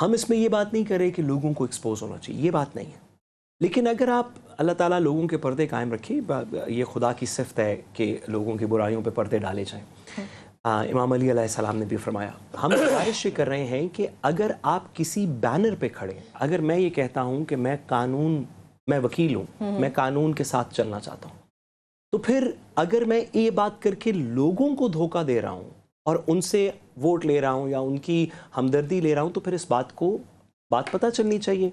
ہم اس میں یہ بات نہیں کر رہے کہ لوگوں کو ایکسپوز ہونا چاہیے، یہ بات نہیں ہے، لیکن اگر آپ اللہ تعالیٰ لوگوں کے پردے قائم رکھیں، یہ خدا کی صفت ہے کہ لوگوں کی برائیوں پہ پردے ڈالے جائیں۔ امام علی علیہ السلام نے بھی فرمایا، ہم گزارش یہ کر رہے ہیں کہ اگر آپ کسی بینر پہ کھڑے، اگر میں یہ کہتا ہوں کہ میں وکیل ہوں، میں قانون کے ساتھ چلنا چاہتا ہوں، تو پھر اگر میں یہ بات کر کے لوگوں کو دھوکہ دے رہا ہوں اور ان سے ووٹ لے رہا ہوں یا ان کی ہمدردی لے رہا ہوں، تو پھر اس بات پتہ چلنی چاہیے۔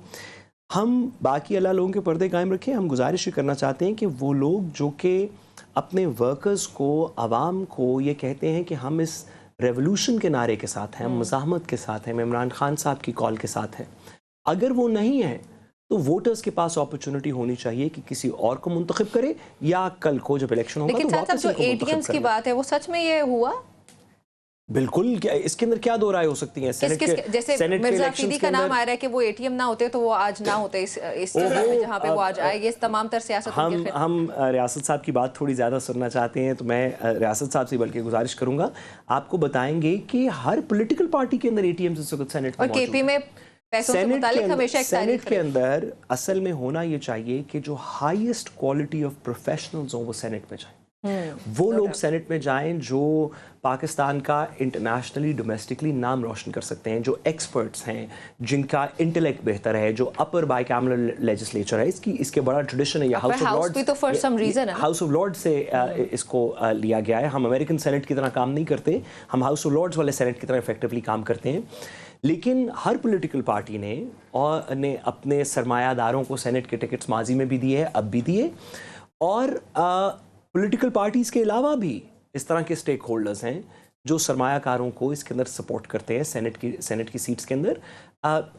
ہم باقی اللہ لوگوں کے پردے قائم رکھیں، ہم گزارش یہ کرنا چاہتے ہیں کہ وہ لوگ جو کہ اپنے ورکرز کو، عوام کو یہ کہتے ہیں کہ ہم اس ریولوشن کے نعرے کے ساتھ ہیں، ہم مزاحمت کے ساتھ ہیں، ہم عمران خان صاحب کی کال کے ساتھ ہیں، اگر وہ نہیں ہیں تو ووٹرز کے پاس اپرچونٹی ہونی چاہیے کہ کسی اور کو منتخب کرے، یا کل کو جب الیکشن ہوگا لیکن صاحب جو اے ٹی ایمز کی بات ہے وہ سچ میں یہ ہوا؟ بالکل، اس کے اندر کیا دو رائے ہو سکتی ہیں؟ جیسے مرزا افریدی کا نام آ رہا ہے کہ وہ اے ٹی ایم نہ ہوتے تو وہ آج نہ ہوتے اس جگہ میں جہاں پہ وہ آج آئے گے، اس تمام تر سیاست ہم ریاست صاحب کی بات تھوڑی زیادہ سننا چاہتے ہیں، تو میں ریاست صاحب سے بلکہ گزارش کروں گا، آپ کو بتائیں گے کہ ہر پولیٹیکل پارٹی کے اندر اے ٹی ایم سے سینٹ اور کے پی میں پیسوں سے متعلق ہمیشہ ایک تاریخ کے اندر اصل میں ہونا یہ چاہیے کہ جو ہائیسٹ کوالٹی آف پروفیشنلز ہوں وہ سینٹ میں جائیں، وہ لوگ سینٹ میں جائیں جو پاکستان کا انٹرنیشنلی ڈومیسٹکلی نام روشن کر سکتے ہیں، جو ایکسپرٹس ہیں، جن کا انٹلیکٹ بہتر ہے، جو اپر بائی کیمرل لیجسلیچر ہے، اس کے بڑا ٹریڈیشن ہے، یہ ہاؤس آف لارڈ سے اس کو لیا گیا ہے۔ ہم امریکن سینٹ کی طرح کام نہیں کرتے، ہم ہاؤس آف لارڈز والے سینٹ کی طرح افیکٹولی کام کرتے ہیں، لیکن ہر پولیٹیکل پارٹی نے اپنے سرمایہ داروں کو سینٹ کے ٹکٹس ماضی میں بھی دیے، اب بھی دیے، اور پولیٹیکل پارٹیز کے علاوہ بھی اس طرح کے سٹیک ہولڈرز ہیں جو سرمایہ کاروں کو اس کے اندر سپورٹ کرتے ہیں سینٹ کی سیٹس کے اندر۔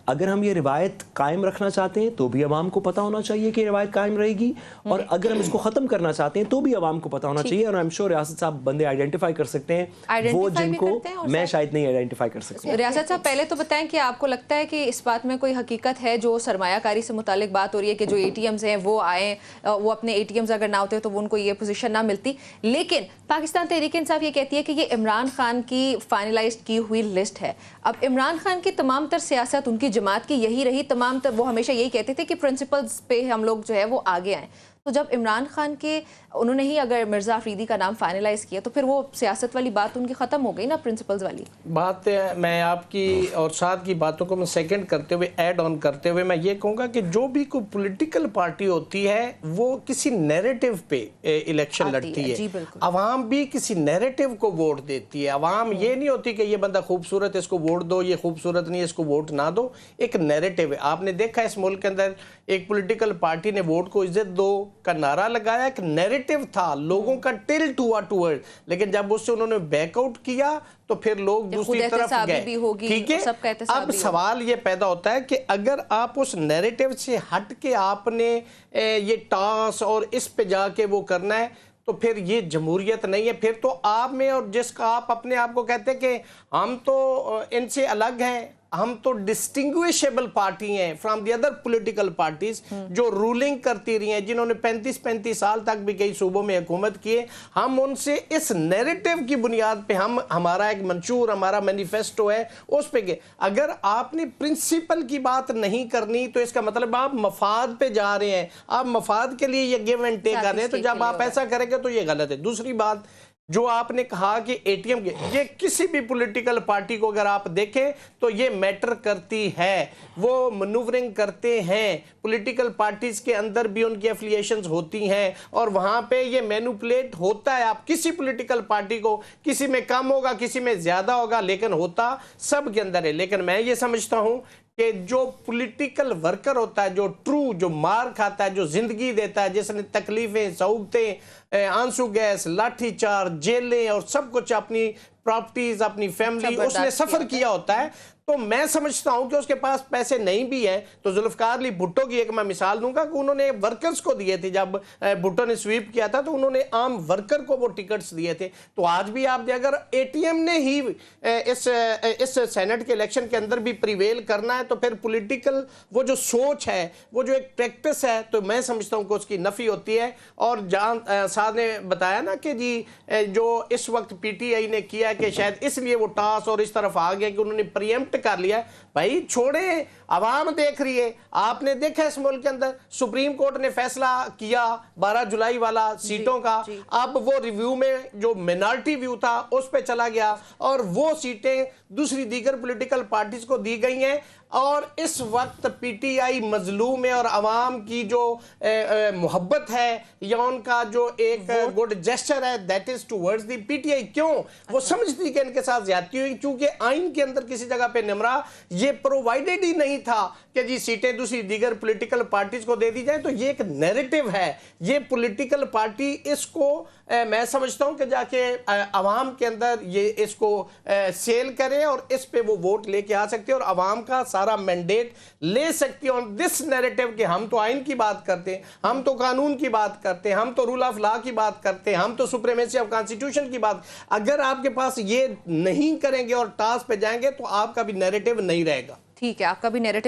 اگر ہم یہ روایت قائم رکھنا چاہتے ہیں تو بھی عوام کو پتہ ہونا چاہیے کہ یہ روایت قائم رہے گی، اور اگر ہم اس کو ختم کرنا چاہتے ہیں تو بھی عوام کو پتہ ہونا چاہیے، اور I'm sure ریاست صاحب بندے آئیڈینٹیفائی کر سکتے ہیں وہ جن کو میں شاید نہیں آئیڈینٹیفائی کر سکتا ہوں۔ ریاست صاحب پہلے تو بتائیں کہ آپ کو لگتا ہے کہ اس بات میں کوئی حقیقت ہے جو سرمایہ کاری سے متعلق بات ہو رہی ہے کہ جو اے ٹی ایمز ہیں وہ آئیں، وہ اپنے اے ٹی ایمز اگر نہ ہوتے تو ان کو یہ پوزیشن نہ ملتی، لیکن پاکستان تحریک انصاف یہ کہتی ہے کہ یہ عمران خان کی فائنلائز کی ہوئی لسٹ ہے۔ اب عمران خان کی تمام تر سیاست ان کی جماعت کی یہی رہی، تمام تر وہ ہمیشہ یہی کہتے تھے کہ پرنسپلز پہ ہم لوگ جو ہے وہ آگے آئیں، تو جب عمران خان کے انہوں نے ہی اگر مرزا افریدی کا نام فائنلائز کیا تو پھر وہ سیاست والی بات ان کی ختم ہو گئی نا، پرنسپلز والی بات۔ میں آپ کی اور ساتھ کی باتوں کو میں سیکنڈ کرتے ہوئے ایڈ آن کرتے ہوئے میں یہ کہوں گا کہ جو بھی کوئی پولیٹیکل پارٹی ہوتی ہے وہ کسی نیریٹو پہ الیکشن لڑتی ہے، عوام بھی کسی نیریٹو کو ووٹ دیتی ہے، عوام یہ نہیں ہوتی کہ یہ بندہ خوبصورت ہے اس کو ووٹ دو، یہ خوبصورت نہیں ہے اس کو ووٹ نہ دو، ایک نیریٹو ہے۔ آپ نے دیکھا اس ملک کے اندر ایک پولیٹیکل پارٹی نے ووٹ کو عزت دو کا نعرہ لگایا، ایک نیریٹو تھا، لوگوں کا ٹلٹ ہوا ٹورڈ، لیکن جب اس سے انہوں نے بیک آؤٹ کیا تو پھر لوگ دوسری طرف گئے، ٹھیک ہے۔ اب سوال یہ پیدا ہوتا ہے کہ اگر آپ اس نیریٹو سے ہٹ کے آپ نے یہ ٹاس اور اس پہ جا کے وہ کرنا ہے تو پھر یہ جمہوریت نہیں ہے، پھر تو آپ میں اور جس کا آپ اپنے آپ کو کہتے ہیں کہ ہم تو ان سے الگ ہیں، ہم تو ڈسٹنگویشیبل پارٹی ہیں from the other political parties جو رولنگ کرتی رہی ہیں، جنہوں نے 35 سال تک بھی کئی صوبوں میں حکومت کیے، ہم ان سے اس نیریٹو کی بنیاد پہ ہمارا ایک منشور، ہمارا مینیفیسٹو ہے، اس پہ اگر آپ نے پرنسپل کی بات نہیں کرنی تو اس کا مطلب آپ مفاد پہ جا رہے ہیں، آپ مفاد کے لیے یہ گیو اینڈ ٹیک کر رہے ہیں، تو جب آپ ایسا کریں گے تو یہ غلط ہے۔ دوسری بات جو آپ نے کہا کہ اے ٹی ایم یہ کسی بھی پولیٹیکل پارٹی کو اگر آپ دیکھیں تو یہ میٹر کرتی ہے، وہ منورنگ کرتے ہیں، پولیٹیکل پارٹیز کے اندر بھی ان کی افیلیشنز ہوتی ہیں اور وہاں پہ یہ مینوپولیٹ ہوتا ہے۔ آپ کسی پولیٹیکل پارٹی کو کسی میں کم ہوگا کسی میں زیادہ ہوگا لیکن ہوتا سب کے اندر ہے۔ لیکن میں یہ سمجھتا ہوں کہ جو پولیٹیکل ورکر ہوتا ہے، جو ٹرو، جو مار کھاتا ہے، جو زندگی دیتا ہے، جس نے تکلیفیں، صعوبتیں، آنسو گیس، لاٹھی چارج، جیلیں اور سب کچھ، اپنی پراپرٹیز، اپنی فیملی، اس نے سفر کیا ہوتا ہے، تو میں سمجھتا ہوں کہ اس کے پاس پیسے نہیں بھی ہیں۔ تو ذوالفقار علی بھٹو کی ایک میں مثال دوں گا کہ انہوں نے ورکرز کو دیے تھے، جب بھٹو نے سویپ کیا تھا تو انہوں نے عام ورکر کو وہ ٹکٹس دیے تھے۔ تو آج بھی آپ اگر اے ٹی ایم نے ہی اس سینٹ کے الیکشن کے اندر بھی پریویل کرنا ہے تو پھر پولیٹیکل وہ جو سوچ ہے، وہ جو ایک پریکٹس ہے، تو میں سمجھتا ہوں کہ اس کی نفی ہوتی ہے۔ اور جان صاحب نے بتایا نا کہ جی جو اس وقت پی ٹی آئی نے کیا کہ شاید اس لیے وہ ٹاس اور اس طرف آ گیا کہ انہوں نے پریمپٹ کر لیا ہے. بھائی چھوڑیں, عوام دیکھ رہی ہے. آپ نے دیکھا اس ملک کے اندر سپریم کورٹ نے فیصلہ کیا 12 جولائی والا سیٹوں کا, اب وہ ریویو میں جو مینارٹی ویو تھا اس پہ چلا گیا اور وہ سیٹیں دوسری دیگر پولیٹیکل پارٹیز کو دی گئی ہیں. اور اس وقت پی ٹی آئی مظلوم ہے اور عوام کی جو محبت ہے یا ان کا جو ایک گڈ جیسچر ہے that is towards the P T I. کیوں؟ وہ سمجھتی کہ ان کے ساتھ زیادتی ہوئی, کیونکہ آئین کے اندر کسی جگہ پہ نمرا یہ پرووائیڈڈ ہی نہیں تھا کہ جی سیٹیں دوسری دیگر پولیٹیکل پارٹیز کو دے دی جائیں. تو یہ ایک نیریٹو ہے, یہ پولیٹیکل پارٹی اس کو میں سمجھتا ہوں کہ جا کے عوام کے اندر یہ اس کو سیل کرے اور اس پہ وہ ووٹ لے کے آ سکتے اور عوام کا سارا مینڈیٹ لے سکتی ہے آن دس نیریٹو کہ ہم تو آئین کی بات کرتے ہیں, ہم تو قانون کی بات کرتے ہیں, ہم تو رول آف لا کی بات کرتے ہیں, ہم تو سپریمیسی آف کانسٹیٹیوشن کی بات. اگر آپ کے پاس یہ نہیں کریں گے اور ٹاس پہ جائیں گے تو آپ کا بھی نیریٹو نہیں رہے گا. ٹھیک ہے, آپ کا بھی نیریٹو